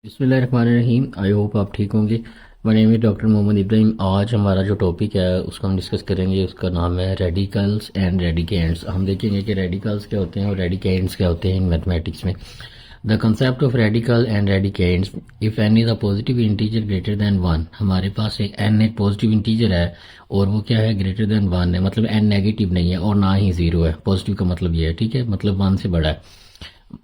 बिस्मिल्लाहिर्रहमानिर्रहीम। I hope आप ठीक होंगे। My name is doctor Mohammad Ibrahim. आज हमारा जो टॉपिक है उसको हम डिस्कस करेंगे, उसका नाम है रेडिकल्स एंड रेडिकेंड्स। हम देखेंगे कि रेडिकल्स क्या होते हैं और रेडिकेंड्स क्या होते हैं इन मैथमेटिक्स में। The concept of radical and radicands, if n is a positive integer greater than one. हमारे पास एक एन एक पॉजिटिव इंटीजर है और वो क्या है, ग्रेटर दैन वन है, मतलब एन नेगेटिव नहीं है और ना ही जीरो है। पॉजिटिव का मतलब ये है, ठीक है, मतलब वन से बड़ा है।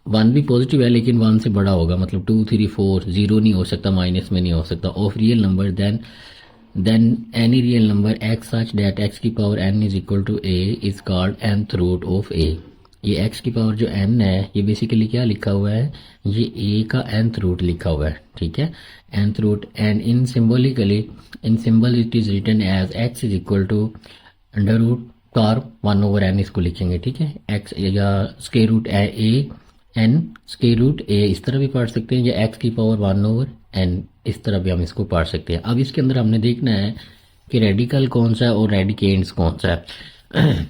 वन भी पॉजिटिव है लेकिन वन से बड़ा होगा, मतलब टू थ्री फोर, जीरो नहीं हो सकता, माइनस में नहीं हो सकता। Of real number then any real number x such that x की power n is equal to a is called nth root of a. ये एक्स की पावर जो एन है ये बेसिकली क्या लिखा हुआ है, ये ए का nth रूट लिखा हुआ है, ठीक है, nth root. And in symbol it is written as x is equal to under root power one over n, इसको लिखेंगे, ठीक है। एक्स या square root a n square root a इस तरह भी पढ़ सकते हैं, या एक्स की पावर वन ओवर एन इस तरह भी हम इसको पढ़ सकते हैं। अब इसके अंदर हमने देखना है कि रेडिकल कौन सा है और रेडिकेंड्स कौन सा है।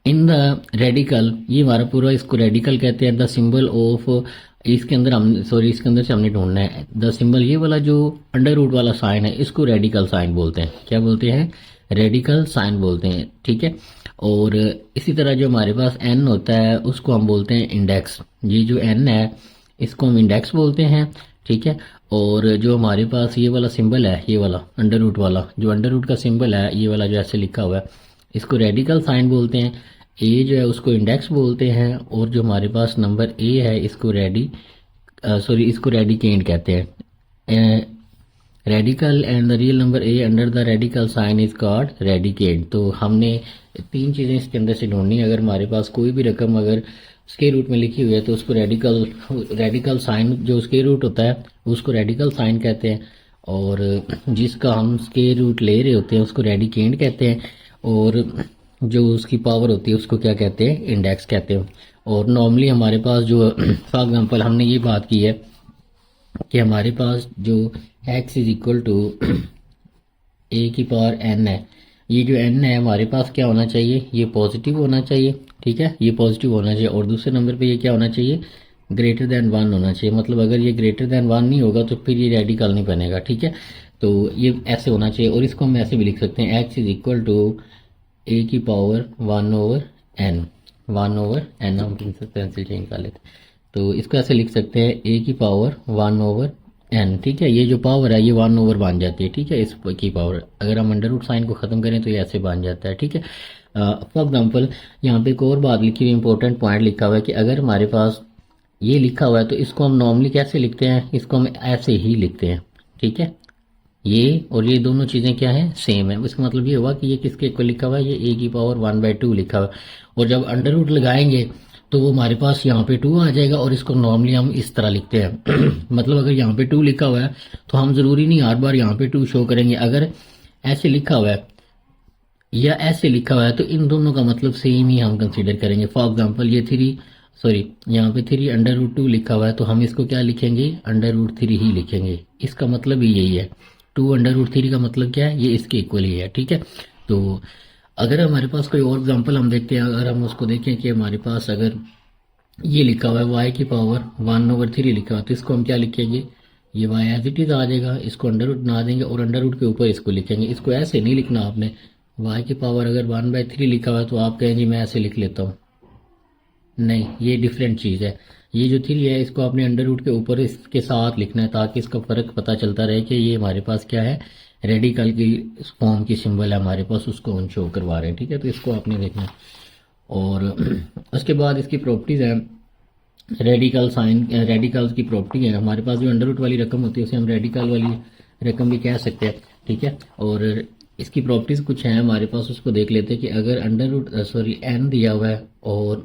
इन द रेडिकल, ये हमारा पूरा इसको रेडिकल कहते हैं। द सिंबल ऑफ, इसके अंदर हम इसके अंदर से हमने ढूंढना है द सिंबल, ये वाला जो अंडर रूट वाला साइन है इसको रेडिकल साइन बोलते हैं। क्या बोलते हैं? रेडिकल साइन बोलते हैं, ठीक है। और इसी तरह जो हमारे पास एन होता है उसको हम बोलते हैं इंडेक्स। ये जो एन है इसको हम इंडेक्स बोलते हैं, ठीक है। और जो हमारे पास ये वाला सिंबल है, ये वाला अंडर रूट वाला, जो अंडर रूट का सिंबल है ये वाला जो ऐसे लिखा हुआ है, इसको रेडिकल साइन बोलते हैं। ए जो है उसको इंडेक्स बोलते हैं, और जो हमारे पास नंबर ए है इसको इसको रेडिकेंड कहते हैं। Radical and the real number a under the radical sign is called radicand. तो हमने तीन चीज़ें इसके अंदर से ढूंढनी है। अगर हमारे पास कोई भी रकम अगर स्क्वायर रूट में लिखी हुई है तो उसको रेडिकल साइन, जो स्क्वायर रूट होता है उसको रेडिकल साइन कहते हैं, और जिसका हम स्क्वायर रूट ले रहे होते हैं उसको रेडिकेंड कहते हैं, और जो उसकी पावर होती है उसको क्या कहते हैं, इंडेक्स कहते हैं। और नॉर्मली हमारे पास जो फॉर एग्जांपल हमने ये बात की है कि हमारे पास जो x is equal to a की पावर n है, ये जो n है हमारे पास क्या होना चाहिए, ये पॉजिटिव होना चाहिए, ठीक है, ये पॉजिटिव होना चाहिए। और दूसरे नंबर पे ये क्या होना चाहिए, ग्रेटर दैन वन होना चाहिए। मतलब अगर ये ग्रेटर दैन वन नहीं होगा तो फिर ये रेडिकल नहीं बनेगा, ठीक है। तो ये ऐसे होना चाहिए, और इसको हम ऐसे भी लिख सकते हैं, x is equal to a की power one over n, one over n, हम पेंसिल चेंज कर लेते हैं तो इसको ऐसे लिख सकते हैं, ए की पावर वन ओवर एन, ठीक है। ये जो पावर है ये वन ओवर बन जाती है, ठीक है, इस की पावर अगर हम अंडर रूट साइन को ख़त्म करें तो ये ऐसे बन जाता है, ठीक है। फॉर एग्जांपल यहाँ पे एक और बात लिखी हुई, इंपॉर्टेंट पॉइंट लिखा हुआ है कि अगर हमारे पास ये लिखा हुआ है तो इसको हम नॉर्मली कैसे लिखते हैं, इसको हम ऐसे ही लिखते हैं, ठीक है। ये और ये दोनों चीज़ें क्या है, सेम है। इसका मतलब ये हुआ कि ये किसके इक्वल लिखा हुआ है, ये ए की पावर वन बाई टू लिखा हुआ है, और जब अंडर रूट लगाएंगे तो वो हमारे पास यहाँ पे टू आ जाएगा, और इसको नॉर्मली हम इस तरह लिखते हैं। मतलब अगर यहाँ पे टू लिखा हुआ है तो हम ज़रूरी नहीं हर बार यहाँ पे टू शो करेंगे। अगर ऐसे लिखा हुआ है या ऐसे लिखा हुआ है तो इन दोनों का मतलब सेम ही हम कंसीडर करेंगे। फॉर एग्जाम्पल ये यहाँ पे थ्री अंडर रूट टू लिखा हुआ है तो हम इसको क्या लिखेंगे, अंडर रूट थ्री ही लिखेंगे। इसका मतलब ही यही है, टू अंडर रूट थ्री का मतलब क्या है, ये इसके इक्वल ही है, ठीक है। तो अगर हमारे पास कोई और एग्जांपल हम देखते हैं, अगर हम उसको देखें कि हमारे पास अगर ये लिखा हुआ है वाई की पावर वन ओवर थ्री लिखा हुआ है तो इसको हम क्या लिखेंगे, ये वाई एज इट इज़ आ जाएगा, इसको अंडर रूट बना देंगे और अंडर रूट के ऊपर इसको लिखेंगे। इसको ऐसे नहीं लिखना आपने, वाई की पावर अगर वन बाई थ्री लिखा हुआ है तो आप कहेंगे मैं ऐसे लिख लेता हूँ, नहीं, ये डिफरेंट चीज़ है। ये जो थ्री है इसको आपने अंडर रूट के ऊपर इसके साथ लिखना है ताकि इसका फ़र्क पता चलता रहे कि ये हमारे पास क्या है, रेडिकल की फॉर्म की सिंबल है हमारे पास, उसको हम शो करवा रहे हैं, ठीक है। तो इसको आपने देखना है। और उसके बाद इसकी प्रॉपर्टीज़ हैं, रेडिकल साइन, रेडिकल्स की प्रॉपर्टी है, हमारे पास जो अंडर रूट वाली रकम होती है उसे हम रेडिकल वाली रकम भी कह सकते हैं, ठीक है। और इसकी प्रॉपर्टीज़ कुछ हैं हमारे पास, उसको देख लेते हैं कि अगर अंडर रूट एन दिया हुआ है और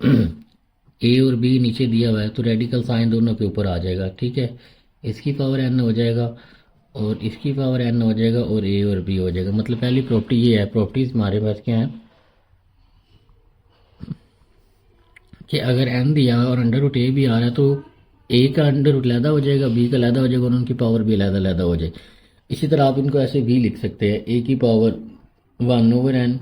ए और बी नीचे दिया हुआ है तो रेडिकल साइन दोनों के ऊपर आ जाएगा, ठीक है। इसकी पावर एन हो जाएगा और इसकी पावर एन हो जाएगा और ए और बी हो जाएगा। मतलब पहली प्रॉपर्टी ये है। प्रॉपर्टीज हमारे पास क्या है कि अगर एन दिया है और अंडर रूट ए भी आ रहा है तो ए का अंडर रूट लैदा हो जाएगा, बी का लैदा हो जाएगा और उनकी पावर भी लैदा लैदा हो जाएगी। इसी तरह आप इनको ऐसे भी लिख सकते हैं, ए की power one over n,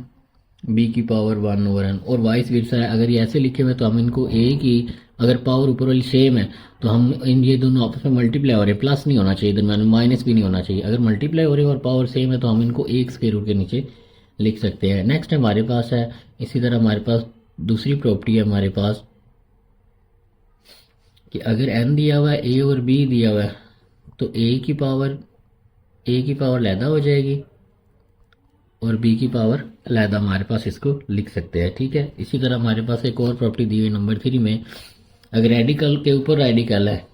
b की पावर वन ओवर एन, और वाइस वर्सा है। अगर ये ऐसे लिखे हुए तो हम इनको ए की अगर पावर ऊपर वाली सेम है तो हम इन ये दोनों आपस में मल्टीप्लाई हो रहे हैं, प्लस नहीं होना चाहिए दरम्यान में, माइनस भी नहीं होना चाहिए। अगर मल्टीप्लाई हो रहे हैं और पावर सेम है तो हम इनको एक स्क्वायर रूट के नीचे लिख सकते हैं। नेक्स्ट हमारे पास है, इसी तरह हमारे पास दूसरी प्रॉपर्टी है हमारे पास कि अगर n दिया हुआ है, a और b दिया हुआ है, तो a की पावर लैदा हो जाएगी और b की पावर लैदा हमारे पास इसको लिख सकते हैं। ठीक है, इसी तरह हमारे पास एक और प्रॉपर्टी दी हुई नंबर 3 में, अगर रेडिकल के ऊपर रेडिकल है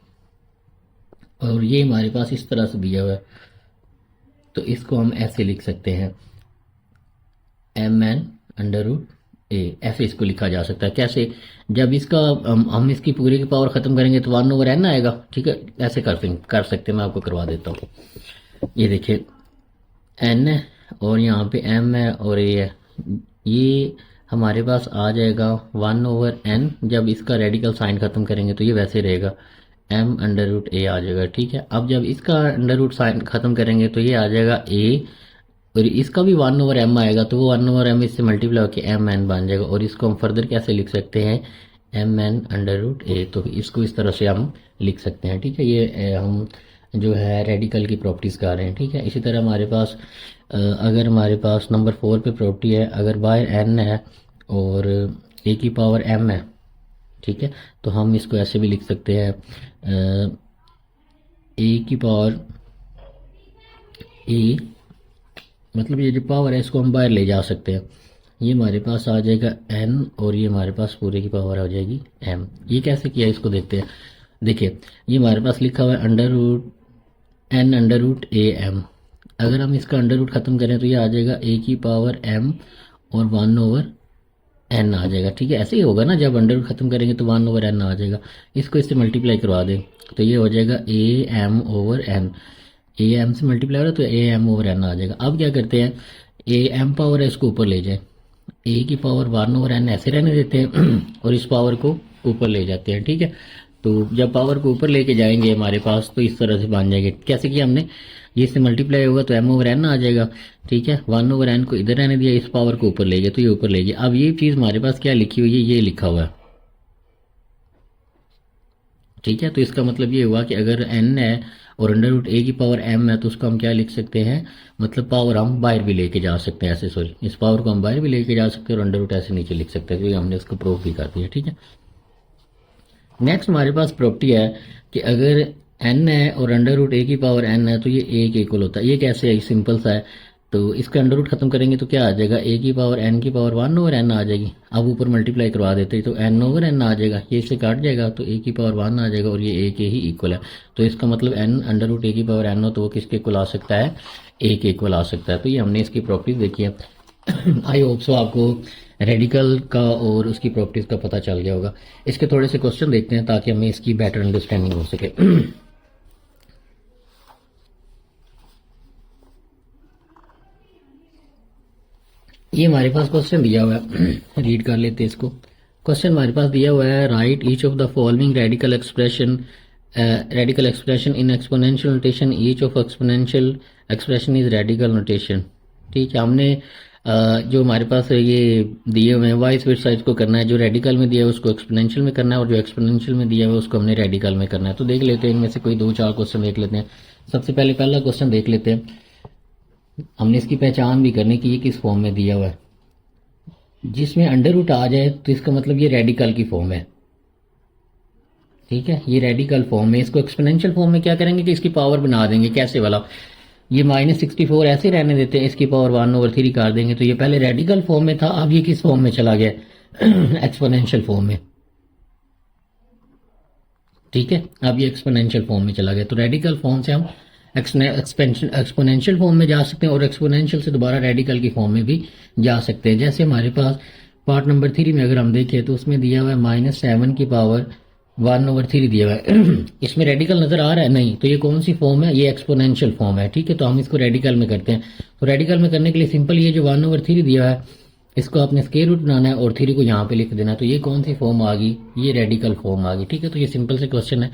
और ये हमारे पास इस तरह से दिया हुआ है तो इसको हम ऐसे लिख सकते हैं mn अंडर रूट a, ऐसे इसको लिखा जा सकता है। कैसे? जब इसका हम इसकी पूरी की पावर खत्म करेंगे तो 1/n आएगा। ठीक है, ऐसे कर सकते हैं, मैं आपको करवा देता हूँ। ये देखिए n है और यहाँ पे m है और a है, ये हमारे पास आ जाएगा 1/n। जब इसका रेडिकल साइन खत्म करेंगे तो ये वैसे रहेगा m अंडर रूट a आ जाएगा। ठीक है, अब जब इसका अंडर रूट साइन खत्म करेंगे तो ये आ जाएगा a और इसका भी 1/m आएगा, तो वो 1/m इससे मल्टीप्लाई होकर mn बन जाएगा। और इसको हम फर्दर कैसे लिख सकते हैं, mn अंडर रूट a, तो इसको इस तरह से हम लिख सकते हैं। ठीक है, ये हम जो है रेडिकल की प्रॉपर्टीज कर रहे हैं। ठीक है, इसी तरह हमारे पास अगर हमारे पास नंबर 4 पे प्रॉपर्टी है, अगर बाहर n है और a की पावर m है, ठीक है, तो हम इसको ऐसे भी लिख सकते हैं a की पावर a, मतलब ये जो पावर है इसको हम बाहर ले जा सकते हैं। ये हमारे पास आ जाएगा n और ये हमारे पास पूरे की पावर आ जाएगी m। ये कैसे किया इसको देखते हैं। देखिए ये हमारे पास लिखा हुआ है n under root a m। अगर हम इसका अंडर रूट खत्म करें तो ये आ जाएगा a की पावर m और 1/n आ जाएगा। ठीक है, ऐसे ही होगा ना, जब अंडर रूट खत्म करेंगे तो 1/n आ जाएगा। इसको इससे मल्टीप्लाई करवा दें तो ये हो जाएगा am/n, am से मल्टीप्लाई हो रहा है तो am/n आ जाएगा। अब क्या करते हैं, am पावर है इसको ऊपर ले जाए, a की पावर 1/n ऐसे रहने देते हैं और इस पावर को ऊपर ले जाते हैं। ठीक है, तो जब पावर को ऊपर लेके जाएंगे हमारे पास तो इस तरह से बन जाएंगे। कैसे किया हमने, ये इससे मल्टीप्लाई होगा तो m/n आ जाएगा। ठीक है, 1/n को इधर रहने दिया, इस पावर को ऊपर ले गया तो ये ऊपर ले गया। अब ये चीज़ हमारे पास क्या लिखी हुई है, ये लिखा हुआ है। ठीक है, तो इसका मतलब ये हुआ कि अगर n है और अंडर रूट a की पावर m है तो उसको हम क्या लिख सकते हैं, मतलब पावर हम बाहर भी लेके जा सकते हैं, ऐसे सॉरी इस पावर को हम बाहर भी लेके जा सकते हैं और अंडर रूट ऐसे नीचे लिख सकते हैं, क्योंकि हमने इसको प्रूफ भी कर दिया। ठीक है, नेक्स्ट हमारे पास प्रॉपर्टी है कि अगर n है और अंडर रूट a की पावर n है तो ये a के इक्वल होता है। ये कैसे है, सिंपल सा है। तो इसका अंडर रूट खत्म करेंगे तो क्या आ जाएगा, a की पावर n की पावर 1/n आ जाएगी। अब ऊपर मल्टीप्लाई करवा देते हैं तो n/n आ जाएगा, ये इससे काट जाएगा तो a की पावर 1 आ जाएगा और ये a के ही इक्वल है। तो इसका मतलब n अंडर रूट a की पावर n हो तो वो किसके इक्वल आ सकता है, a के इक्वल आ सकता है। तो ये हमने इसकी प्रॉपर्टीज देखी है। आई होप सो आपको रेडिकल का और उसकी प्रॉपर्टीज का पता चल गया होगा। इसके थोड़े से क्वेश्चन देखते हैं ताकि हमें इसकी बेटर अंडरस्टैंडिंग हो सके। ये हमारे पास क्वेश्चन दिया हुआ है, रीड कर लेते हैं इसको। क्वेश्चन हमारे पास दिया हुआ है, right each of the following radical expression in exponential notation, each of exponential expression is radical notation. ठीक है, हमने जो हमारे पास ये दिए हुए हैं वाइस वर्सा इसको करना है, जो रेडिकल में दिया है उसको एक्सपोनेंशियल में करना है और जो एक्सपोनेंशियल में दिया है उसको हमने रेडिकल में करना है। तो देख लेते हैं, इनमें से कोई 2-4 क्वेश्चन देख लेते हैं। सबसे पहले पहला क्वेश्चन देख लेते हैं। हमने इसकी पहचान भी करनी कि ये किस फॉर्म में दिया हुआ है। जिसमें अंडर रूट आ जाए तो इसका मतलब ये रेडिकल की फॉर्म है। ठीक है, ये रेडिकल फॉर्म है। इसको एक्सपोनेंशियल फॉर्म में क्या करेंगे कि इसकी पावर बना देंगे। कैसे वाला, ये -64 ऐसे रहने देते हैं, इसकी पावर 1/3 कर देंगे। तो ये पहले रेडिकल फॉर्म में था, अब ये किस फॉर्म में चला गया, एक्सपोनेंशियल फॉर्म में। ठीक है, अब ये एक्सपोनेंशियल फॉर्म में चला गया। तो रेडिकल फॉर्म से हम एक्सपोनेंशियल फॉर्म में जा सकते हैं और एक्सपोनेंशियल से दोबारा रेडिकल की फॉर्म में भी जा सकते हैं। जैसे हमारे पास पार्ट नंबर 3 में अगर हम देखें तो उसमें दिया हुआ है -7 की पावर 1/3 दिया हुआ है। इसमें रेडिकल नजर आ रहा है नहीं, तो ये कौन सी फॉर्म है, ये एक्सपोनेंशियल फॉर्म है। ठीक है, तो हम इसको रेडिकल में करते हैं। तो रेडिकल में करने के लिए सिंपल ये जो 1/3 दिया है इसको आपने स्क्वायर रूट बनाना है और 3 को यहाँ पे लिख देना है। तो ये कौन सी फॉर्म आ गई, ये रेडिकल फॉर्म आ गई। ठीक है, तो ये सिंपल से क्वेश्चन है,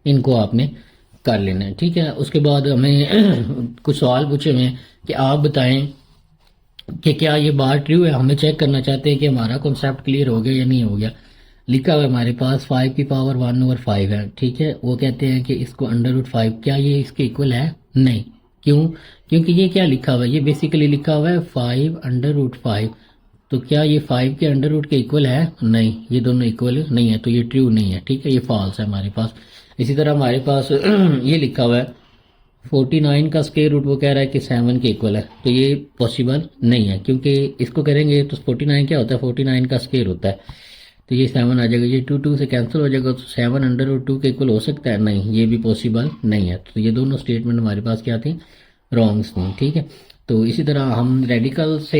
इनको आपने कर लेना है। ठीक है, उसके बाद हमें कुछ सवाल पूछे हुए हैं कि आप बताएं कि क्या ये बात ट्रू है। हमें चेक करना चाहते हैं कि हमारा कॉन्सेप्ट क्लियर हो गया या नहीं हो गया। लिखा हुआ है हमारे पास 5 की पावर 1/5 है, ठीक है। वो कहते हैं कि इसको √5, क्या ये इसके इक्वल है? नहीं। क्यों? क्योंकि ये क्या लिखा हुआ है, ये बेसिकली लिखा हुआ है 5 √5। तो क्या ये 5 के अंडर रूट के इक्वल है? नहीं, ये दोनों इक्वल नहीं है, तो ये ट्रू नहीं है, ठीक है, ये फॉल्स है हमारे पास। इसी तरह हमारे पास ये लिखा हुआ है 49 का स्क्वायर रूट, वो कह रहा है कि 7 के इक्वल है, तो ये पॉसिबल नहीं है, क्योंकि इसको करेंगे तो 49 क्या होता है, 49 का स्क्वायर होता है, तो ये 7 आ जाएगा, ये 2 से कैंसिल हो जाएगा, तो 7 √2 के इक्वल हो सकता है? नहीं, ये भी पॉसिबल नहीं है। तो ये दोनों स्टेटमेंट हमारे पास क्या थी? रॉन्ग्स थी, ठीक है। तो इसी तरह हम रेडिकल से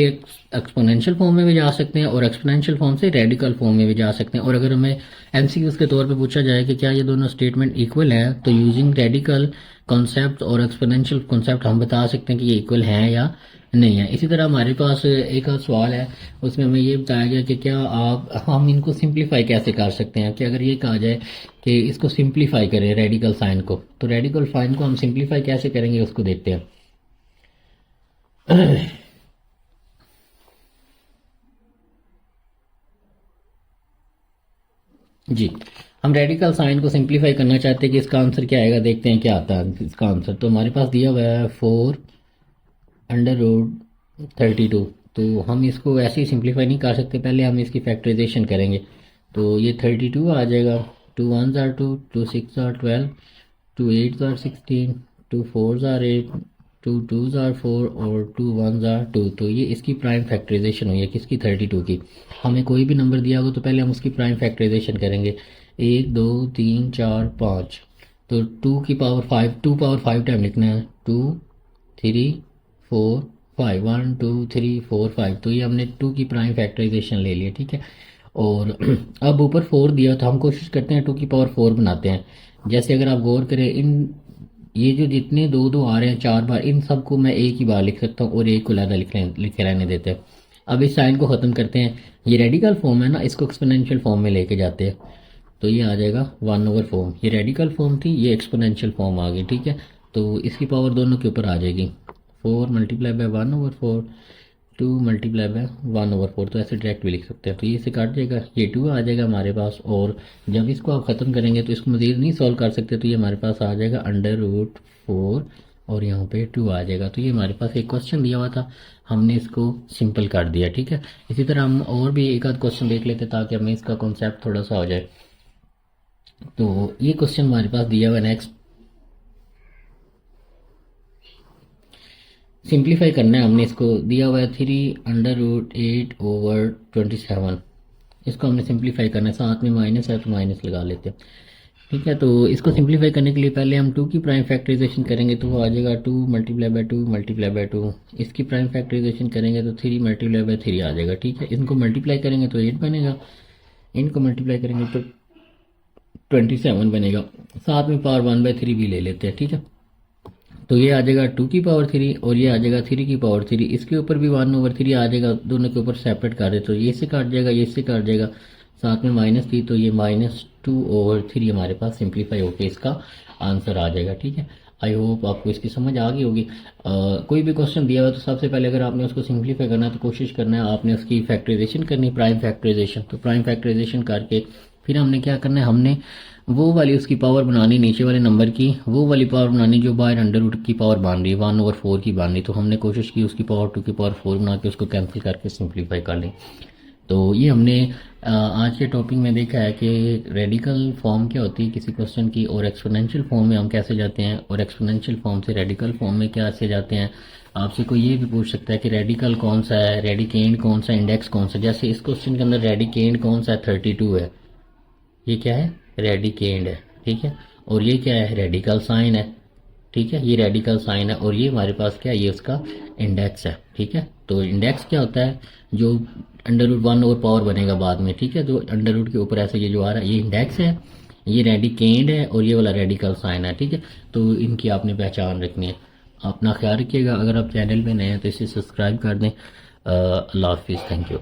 एक्सपोनेंशियल फॉर्म में भी जा सकते हैं और एक्सपोनेंशियल फॉर्म से रेडिकल फॉर्म में भी जा सकते हैं। और अगर हमें एमसीक्यूज के तौर पे पूछा जाए कि क्या ये दोनों स्टेटमेंट इक्वल हैं, तो यूजिंग रेडिकल कॉन्सेप्ट और एक्सपोनेंशियल कॉन्सेप्ट हम बता सकते हैं कि ये इक्वल हैं या नहीं है। इसी तरह हमारे पास एक और सवाल है, उसमें हमें ये बताया गया कि क्या हम इनको सिंप्लीफाई कैसे कर सकते हैं, कि अगर ये कहा जाए कि इसको सिंप्लीफाई करें रेडिकल साइन को, तो रेडिकल साइन को हम सिंप्लीफाई कैसे करेंगे उसको देखते हैं। जी, हम रेडिकल साइन को सिंप्लीफाई करना चाहते हैं कि इसका आंसर क्या आएगा, देखते हैं क्या आता है इसका आंसर। तो हमारे पास दिया हुआ है 4 √32। तो हम इसको ऐसे ही सिंप्लीफाई नहीं कर सकते, पहले हम इसकी फैक्टराइजेशन करेंगे। तो ये 32 आ जाएगा, 2 1s are 2, 2 6 are 12, 2 8s are 16, 2 4s are 8, 2 2s are 4 और 2 1s are 2। तो ये इसकी प्राइम फैक्टराइजेशन हुई है किसकी? 32 की। हमें कोई भी नंबर दिया हो तो पहले हम उसकी प्राइम फैक्टराइजेशन करेंगे, 1 2 3 4 5। तो 2 की पावर 5, 2 पावर 5 टाइम लिखना है, 2 3 4 5, 1 2 3 4 5। तो ये हमने 2 की प्राइम फैक्टराइजेशन ले लिया, ठीक है। और अब ऊपर 4 दिया, तो हम कोशिश करते हैं 2 की पावर 4 बनाते हैं। जैसे अगर आप गौर करें, इन ये जो जितने 2 2 आ रहे हैं 4 बार, इन सबको मैं एक ही बार लिख सकता हूँ और एक को लहदा लिखे रहने देते हैं। अब इस साइन को ख़त्म करते हैं, ये रेडिकल फॉर्म है ना, इसको एक्सपोनेंशियल फॉर्म में लेके जाते हैं, तो ये आ जाएगा 1/4। ये रेडिकल फॉर्म थी, ये एक्सपोनेंशियल फॉर्म आ गई, ठीक है। तो इसकी पावर दोनों के ऊपर आ जाएगी, 4 मल्टीप्लाई बाय 1/4, 2 मल्टीप्लाई बाय 1/4। तो ऐसे डायरेक्ट भी लिख सकते हैं, तो ये से काट जाएगा, ये 2 आ जाएगा हमारे पास। और जब इसको आप ख़त्म करेंगे तो इसको मज़ीद नहीं सॉल्व कर सकते, तो ये हमारे पास आ जाएगा √4 और यहाँ पे 2 आ जाएगा। तो ये हमारे पास एक क्वेश्चन दिया हुआ था, हमने इसको सिंपल कर दिया, ठीक है। इसी तरह हम और भी एक आध क्वेश्चन देख लेते ताकि हमें इसका कॉन्सेप्ट थोड़ा सा हो जाए। तो ये क्वेश्चन हमारे पास दिया हुआ है नेक्स्ट, सिंप्लीफाई करना है हमने, इसको दिया हुआ है 3√8/27। इसको हमने सिंप्लीफाई करना है, साथ में माइनस है तो माइनस लगा लेते हैं, ठीक है। तो इसको सिंप्लीफाई करने के लिए पहले हम 2 की प्राइम फैक्टराइजेशन करेंगे, तो वो आ जाएगा 2 मल्टीप्लाई बाय 2 मल्टीप्लाई बाय 2। इसकी प्राइम फैक्टराइजेशन करेंगे तो 3 मल्टीप्लाई बाय 3 आ जाएगा, ठीक है। इनको मल्टीप्लाई करेंगे तो 8 बनेगा, इनको मल्टीप्लाई करेंगे तो 27 बनेगा, साथ में पावर 1/3 भी ले लेते हैं, ठीक है। तो ये आ जाएगा 2 की पावर 3 और ये आ जाएगा 3 की पावर 3, इसके ऊपर भी 1/3 आ जाएगा, दोनों के ऊपर सेपरेट कर दे, तो ये से काट जाएगा, ये से काट जाएगा, साथ में माइनस थी, तो ये -2/3 हमारे पास सिंप्लीफाई होकर इसका आंसर आ जाएगा, ठीक है। आई होप आपको इसकी समझ आ गई होगी। कोई भी क्वेश्चन दिया हुआ तो सबसे पहले अगर आपने उसको सिंप्लीफाई करना है तो कोशिश करना है आपने उसकी फैक्टराइजेशन करनी, प्राइम फैक्टराइजेशन। तो प्राइम फैक्टराइजेशन करके फिर हमने क्या करना है, हमने वो वाली उसकी पावर बनानी, नीचे वाले नंबर की वो वाली पावर बनानी जो बाहर अंडर रूट की पावर बन रही है, 1/4 की बन रही। तो हमने कोशिश की उसकी पावर 2 की पावर 4 बना के उसको कैंसिल करके सिंप्लीफाई कर लें। तो ये हमने आज के टॉपिक में देखा है कि रेडिकल फॉर्म क्या होती है किसी क्वेश्चन की, और एक्सपोनेंशियल फॉर्म में हम कैसे जाते हैं, और एक्सपोनेंशियल फॉर्म से रेडिकल फॉर्म में कैसे जाते हैं। आपसे कोई ये भी पूछ सकता है कि रेडिकल कौन सा है, रेडिकेंड कौन सा, इंडेक्स कौन सा। जैसे इस क्वेश्चन के अंदर रेडिकेंड कौन सा है, 32 है, ये क्या है, रेडिकेंड है, ठीक है। और ये क्या है, रेडिकल साइन है, ठीक है, ये रेडिकल साइन है। और ये हमारे पास क्या है, ये उसका इंडेक्स है, ठीक है। तो इंडेक्स क्या होता है, जो √1 और पावर बनेगा बाद में, ठीक है, जो अंडर रूट के ऊपर ऐसे ये जो आ रहा है ये इंडेक्स है, ये रेडिकेंड है और ये वाला रेडिकल साइन है, ठीक है। तो इनकी आपने पहचान रखनी है। अपना ख्याल रखिएगा, अगर आप चैनल पे नए हैं तो इसे सब्सक्राइब कर दें। अल्लाह हाफिज़, थैंक यू।